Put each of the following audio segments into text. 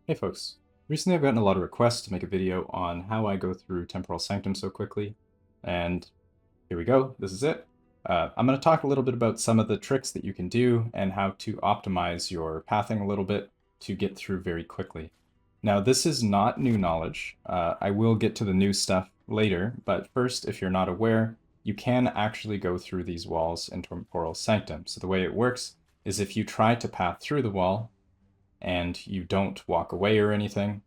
Hey folks, recently I've gotten a lot of requests to make a video on how I go through Temporal Sanctum so quickly, and here we go, this is it. I'm going to talk a little bit about some of the tricks that you can do and how to optimize your pathing a little bit to get through very quickly. Now this is not new knowledge, I will get to the new stuff later, but first, if you're not aware, you can actually go through these walls in Temporal Sanctum. So the way it works is if you try to path through the wall, and you don't walk away or anything,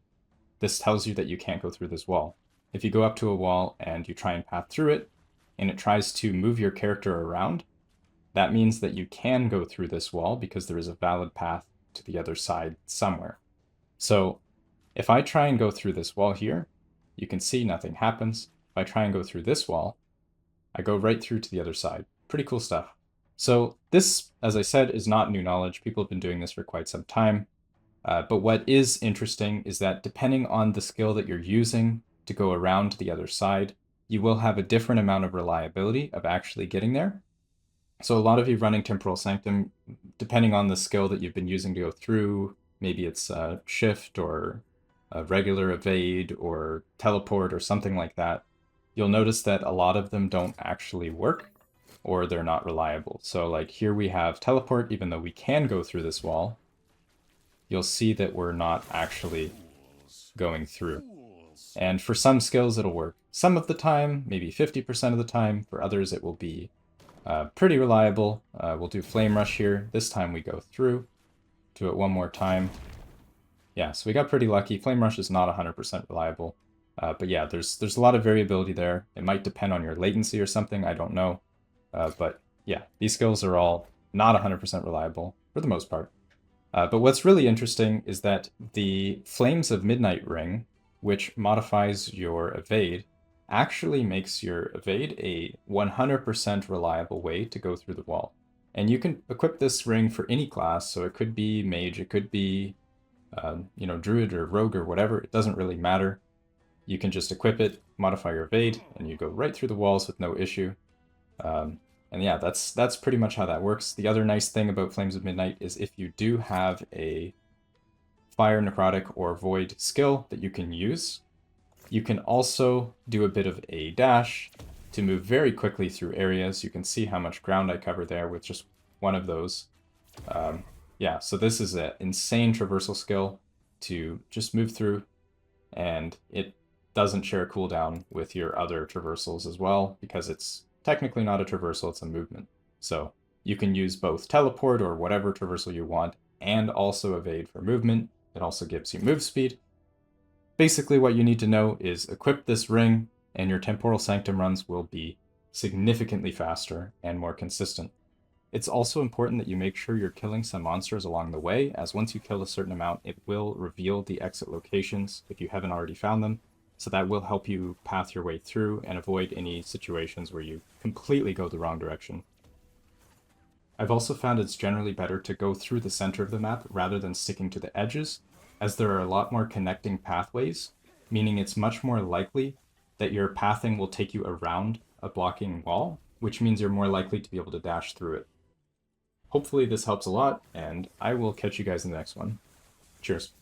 this tells you that you can't go through this wall. If you go up to a wall and you try and path through it, and it tries to move your character around, that means that you can go through this wall because there is a valid path to the other side somewhere. So if I try and go through this wall here, you can see nothing happens. If I try and go through this wall, I go right through to the other side. Pretty cool stuff. So this, as I said, is not new knowledge. People have been doing this for quite some time. But what is interesting is that depending on the skill that you're using to go around to the other side, you will have a different amount of reliability of actually getting there. So a lot of you running Temporal Sanctum, depending on the skill that you've been using to go through, maybe it's shift or a regular evade or teleport or something like that, you'll notice that a lot of them don't actually work or they're not reliable. So like here we have teleport, even though we can go through this wall, you'll see that we're not actually going through. And for some skills, it'll work some of the time, maybe 50% of the time. For others, it will be pretty reliable. We'll do Flame Rush here. This time we go through. Do it one more time. Yeah, so we got pretty lucky. Flame Rush is not 100% reliable. But yeah, there's a lot of variability there. It might depend on your latency or something, I don't know. But yeah, these skills are all not 100% reliable for the most part. But what's really interesting is that the Flames of Midnight ring, which modifies your evade, actually makes your evade a 100% reliable way to go through the wall. And you can equip this ring for any class, so it could be mage, it could be druid or rogue or whatever, it doesn't really matter. You can just equip it, modify your evade, and you go right through the walls with no issue. And yeah, that's pretty much how that works. The other nice thing about Flames of Midnight is if you do have a Fire, Necrotic, or Void skill that you can use, you can also do a bit of a dash to move very quickly through areas. You can see how much ground I cover there with just one of those. Yeah, so this is an insane traversal skill to just move through, and it doesn't share a cooldown with your other traversals as well, because it's technically not a traversal, it's a movement. So you can use both teleport or whatever traversal you want, and also evade for movement. It also gives you move speed. Basically what you need to know is equip this ring, and your Temporal Sanctum runs will be significantly faster and more consistent. It's also important that you make sure you're killing some monsters along the way, as once you kill a certain amount, it will reveal the exit locations if you haven't already found them. So that will help you path your way through and avoid any situations where you completely go the wrong direction. I've also found it's generally better to go through the center of the map rather than sticking to the edges, as there are a lot more connecting pathways, meaning it's much more likely that your pathing will take you around a blocking wall, which means you're more likely to be able to dash through it. Hopefully this helps a lot, and I will catch you guys in the next one. Cheers.